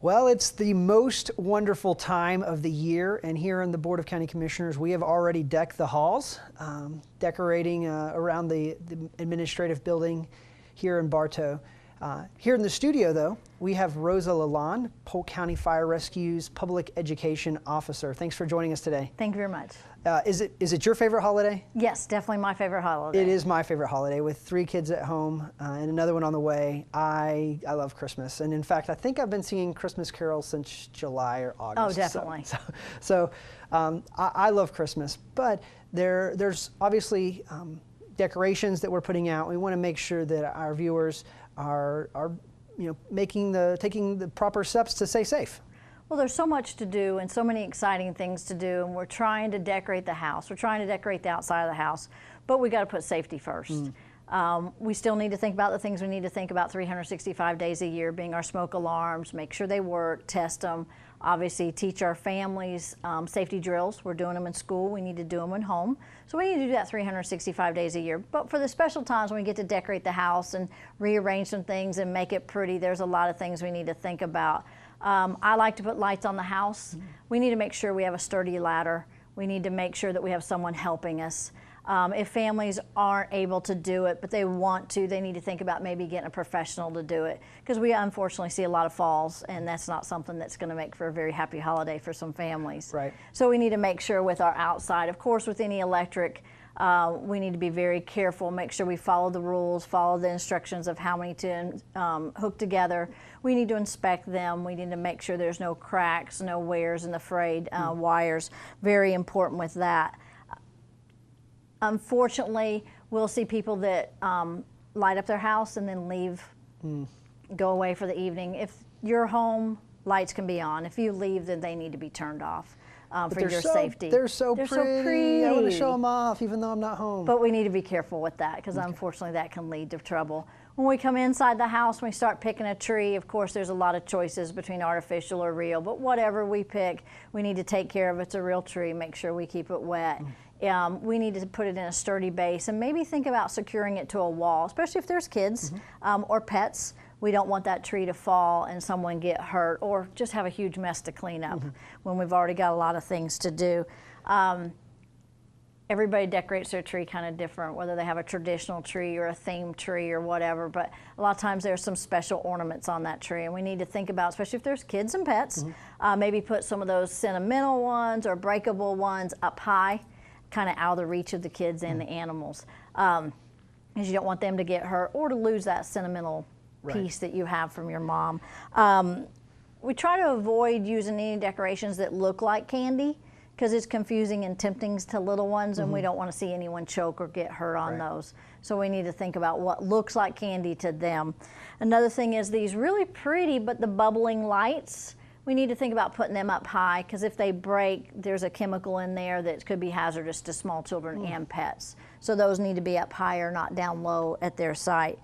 Well, it's the most wonderful time of the year, and here in the Board of County Commissioners, we have already decked the halls, decorating around the administrative building here in Bartow. Here in the studio, though, we have Rosa Lalonde, Polk County Fire Rescue's Public Education Officer. Thanks for joining us today. Thank you very much. Is it your favorite holiday? Yes, definitely my favorite holiday. It is my favorite holiday. With 3 kids at home and another one on the way, I love Christmas. And in fact, I think I've been singing Christmas carols since July or August. Oh, definitely. I love Christmas, but there's obviously decorations that we're putting out. We want to make sure that our viewers are taking the proper steps to stay safe. Well, there's so much to do and so many exciting things to do, and we're trying to decorate the house. We're trying to decorate the outside of the house, but we got to put safety first. We still need to think about the things we need to think about 365 days a year, being our smoke alarms, make sure they work, test them, obviously teach our families safety drills. We're doing them in school. We need to do them at home. So we need to do that 365 days a year. But for the special times when we get to decorate the house and rearrange some things and make it pretty, there's a lot of things we need to think about. I like to put lights on the house. We need to make sure we have a sturdy ladder. We need to make sure that we have someone helping us. If families aren't able to do it, but they want to, they need to think about maybe getting a professional to do it, because we unfortunately see a lot of falls, and that's not something that's going to make for a very happy holiday for some families. Right. So we need to make sure with our outside, of course with any electric, we need to be very careful, make sure we follow the rules, follow the instructions of how many to hook together. We need to inspect them. We need to make sure there's no cracks, no wears in the frayed wires. Very important with that. Unfortunately, we'll see people that light up their house and then leave, go away for the evening. If you're home, lights can be on. If you leave, then they need to be turned off for your safety. They're so pretty. I want to show them off even though I'm not home. But we need to be careful with that, because unfortunately that can lead to trouble. When we come inside the house, when we start picking a tree, of course there's a lot of choices between artificial or real, but whatever we pick, we need to take care of. It's a real tree, make sure we keep it wet. We need to put it in a sturdy base and maybe think about securing it to a wall, especially if there's kids or pets. We don't want that tree to fall and someone get hurt or just have a huge mess to clean up when we've already got a lot of things to do. Everybody decorates their tree kind of different, whether they have a traditional tree or a themed tree or whatever, but a lot of times there's some special ornaments on that tree, and we need to think about, especially if there's kids and pets, maybe put some of those sentimental ones or breakable ones up high, kind of out of the reach of the kids and the animals, because you don't want them to get hurt or to lose that sentimental piece that you have from your mom. We try to avoid using any decorations that look like candy, because it's confusing and tempting to little ones, and we don't want to see anyone choke or get hurt on those. So we need to think about what looks like candy to them. Another thing is these really pretty, but the bubbling lights, we need to think about putting them up high, because if they break, there's a chemical in there that could be hazardous to small children and pets. So those need to be up higher, not down low at their site.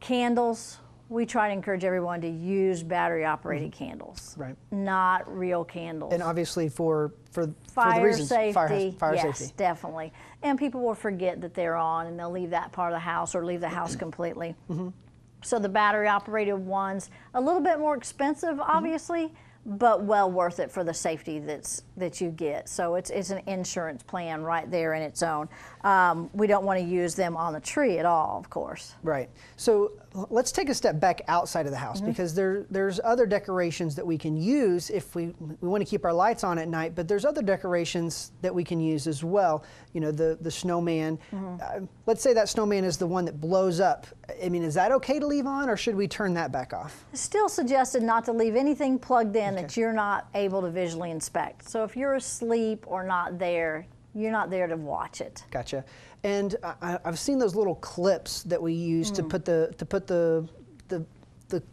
Candles, we try to encourage everyone to use battery-operated candles, not real candles. And obviously for the fire reasons, safety, fire yes, safety. definitely. And people will forget that they're on, and they'll leave that part of the house or leave the house completely. So the battery-operated ones, a little bit more expensive, obviously, but well worth it for the safety that you get. So it's an insurance plan right there in its own. We don't want to use them on the tree at all, of course. Right. So let's take a step back outside of the house, because there's other decorations that we can use if we want to keep our lights on at night, but there's other decorations that we can use as well. You know, the snowman. Let's say that snowman is the one that blows up. I mean, is that okay to leave on, or should we turn that back off? It's still suggested not to leave anything plugged in that you're not able to visually inspect. So if you're asleep or not there, you're not there to watch it. Gotcha. And I've seen those little clips that we use to put the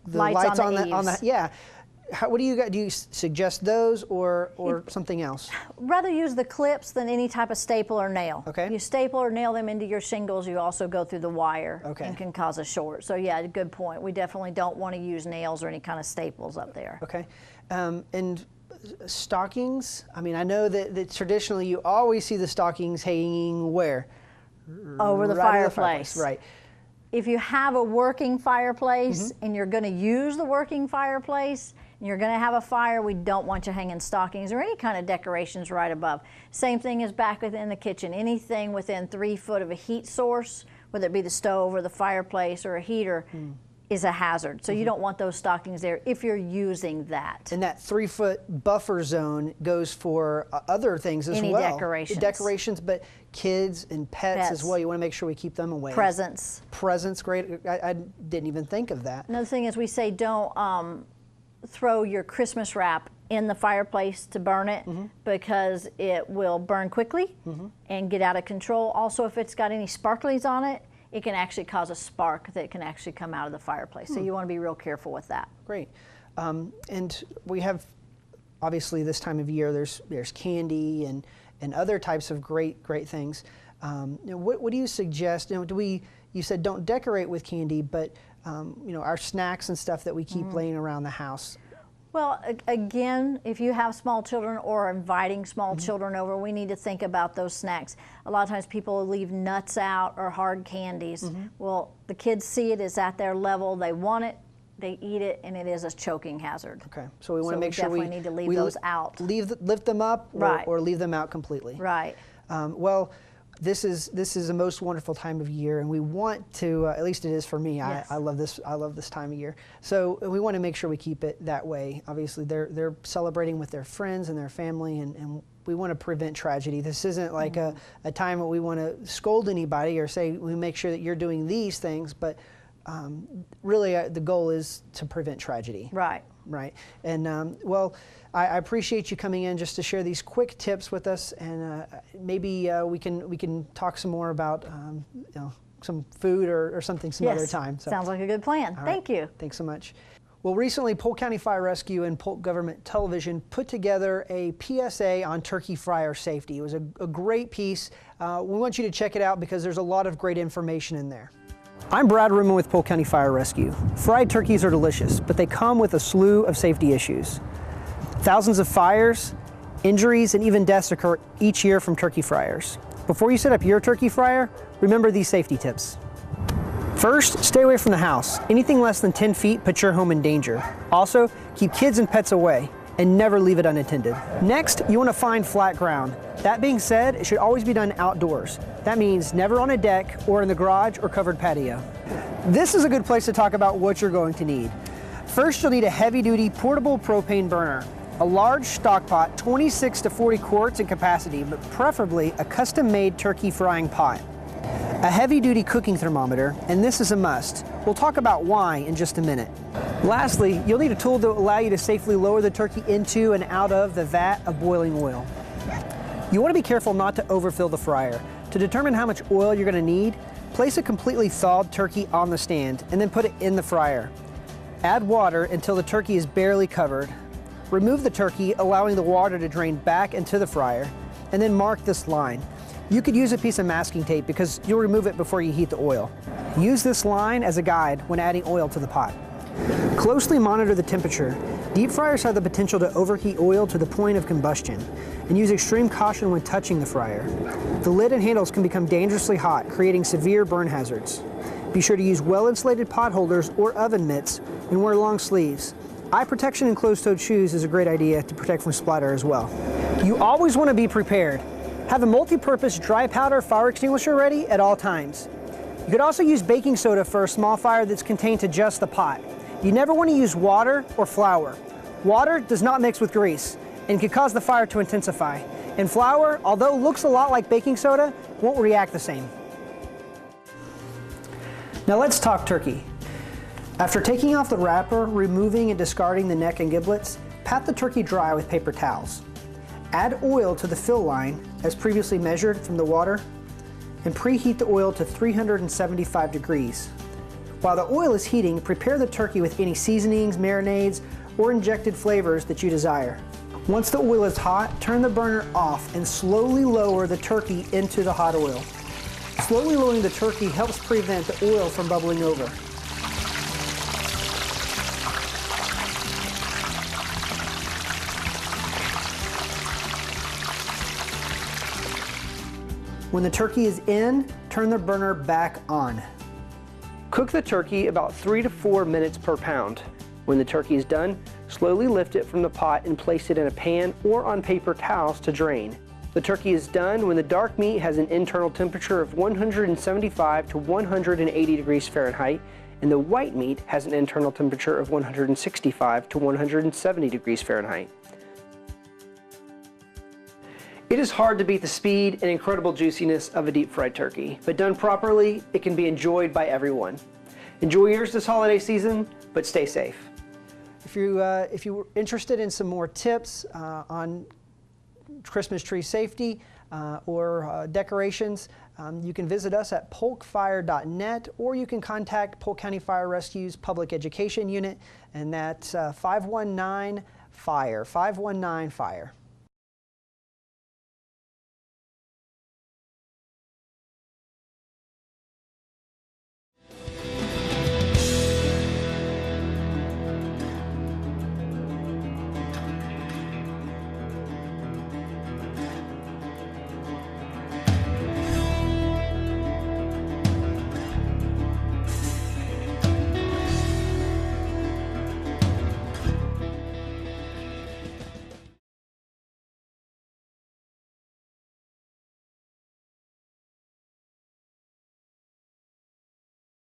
lights on the yeah. What do you got? Do you suggest those or something else? Rather use the clips than any type of staple or nail. Okay. You staple or nail them into your shingles, you also go through the wire and can cause a short. So yeah, good point. We definitely don't want to use nails or any kind of staples up there. Okay. And stockings, I mean, I know that traditionally you always see the stockings hanging where? Over the fireplace. Right. If you have a working fireplace and you're going to use the working fireplace, and you're going to have a fire, we don't want you hanging stockings or any kind of decorations right above. Same thing as back within the kitchen. Anything within 3 foot of a heat source, whether it be the stove or the fireplace or a heater, is a hazard. So you don't want those stockings there if you're using that. And that 3 foot buffer zone goes for other things as Any well. decorations. Decorations, but kids and pets as well. You want to make sure we keep them away. Presents. Presents, great. I didn't even think of that. Another thing is we say don't throw your Christmas wrap in the fireplace to burn it because it will burn quickly and get out of control. Also, if it's got any sparklies on it, it can actually cause a spark that can actually come out of the fireplace. So you want to be real careful with that. Great. And we have, obviously this time of year, there's candy and other types of great things. What do you suggest? You said don't decorate with candy, but our snacks and stuff that we keep laying around the house. Well, again, if you have small children or are inviting small children over, we need to think about those snacks. A lot of times people leave nuts out or hard candies. Well, the kids see it is at their level, they want it, they eat it, and it is a choking hazard. Okay, so we want to make sure we need to leave those out. Lift them up or leave them out completely. Right. Well, this is a most wonderful time of year, and we want to, at least it is for me. Yes. I love this time of year. So we want to make sure we keep it that way. Obviously, they're celebrating with their friends and their family, and we want to prevent tragedy. This isn't like a time where we want to scold anybody or say we make sure that you're doing these things, but really the goal is to prevent tragedy. Right. Right. And well, I appreciate you coming in just to share these quick tips with us, and maybe we can talk some more about some food or something some other time. So, sounds like a good plan. Thank you. Thanks so much. Well, recently Polk County Fire Rescue and Polk Government Television put together a PSA on turkey fryer safety. It was a great piece. We want you to check it out because there's a lot of great information in there. I'm Brad Ruman with Polk County Fire Rescue. Fried turkeys are delicious, but they come with a slew of safety issues. Thousands of fires, injuries, and even deaths occur each year from turkey fryers. Before you set up your turkey fryer, remember these safety tips. First, stay away from the house. Anything less than 10 feet puts your home in danger. Also, keep kids and pets away and never leave it unattended. Next, you want to find flat ground. That being said, it should always be done outdoors. That means never on a deck or in the garage or covered patio. This is a good place to talk about what you're going to need. First, you'll need a heavy-duty portable propane burner, a large stock pot, 26 to 40 quarts in capacity, but preferably a custom-made turkey frying pot. A heavy-duty cooking thermometer, and this is a must. We'll talk about why in just a minute. Lastly, you'll need a tool to allow you to safely lower the turkey into and out of the vat of boiling oil. You want to be careful not to overfill the fryer. To determine how much oil you're going to need, place a completely thawed turkey on the stand and then put it in the fryer. Add water until the turkey is barely covered. Remove the turkey, allowing the water to drain back into the fryer, and then mark this line. You could use a piece of masking tape because you'll remove it before you heat the oil. Use this line as a guide when adding oil to the pot. Closely monitor the temperature. Deep fryers have the potential to overheat oil to the point of combustion, and use extreme caution when touching the fryer. The lid and handles can become dangerously hot, creating severe burn hazards. Be sure to use well-insulated pot holders or oven mitts and wear long sleeves. Eye protection and closed-toed shoes is a great idea to protect from splatter as well. You always want to be prepared. Have a multi-purpose dry powder fire extinguisher ready at all times. You could also use baking soda for a small fire that's contained to just the pot. You never want to use water or flour. Water does not mix with grease and can cause the fire to intensify. And flour, although looks a lot like baking soda, won't react the same. Now let's talk turkey. After taking off the wrapper, removing and discarding the neck and giblets, pat the turkey dry with paper towels. Add oil to the fill line, as previously measured from the water, and preheat the oil to 375 degrees. While the oil is heating, prepare the turkey with any seasonings, marinades, or injected flavors that you desire. Once the oil is hot, turn the burner off and slowly lower the turkey into the hot oil. Slowly lowering the turkey helps prevent the oil from bubbling over. When the turkey is in, turn the burner back on. Cook the turkey about 3 to 4 minutes per pound. When the turkey is done, slowly lift it from the pot and place it in a pan or on paper towels to drain. The turkey is done when the dark meat has an internal temperature of 175 to 180 degrees Fahrenheit, and the white meat has an internal temperature of 165 to 170 degrees Fahrenheit. It is hard to beat the speed and incredible juiciness of a deep fried turkey, but done properly, it can be enjoyed by everyone. Enjoy yours this holiday season, but stay safe. If you're interested in some more tips on Christmas tree safety or decorations, you can visit us at polkfire.net, or you can contact Polk County Fire Rescue's Public Education Unit, and that's 519-FIRE, 519-FIRE.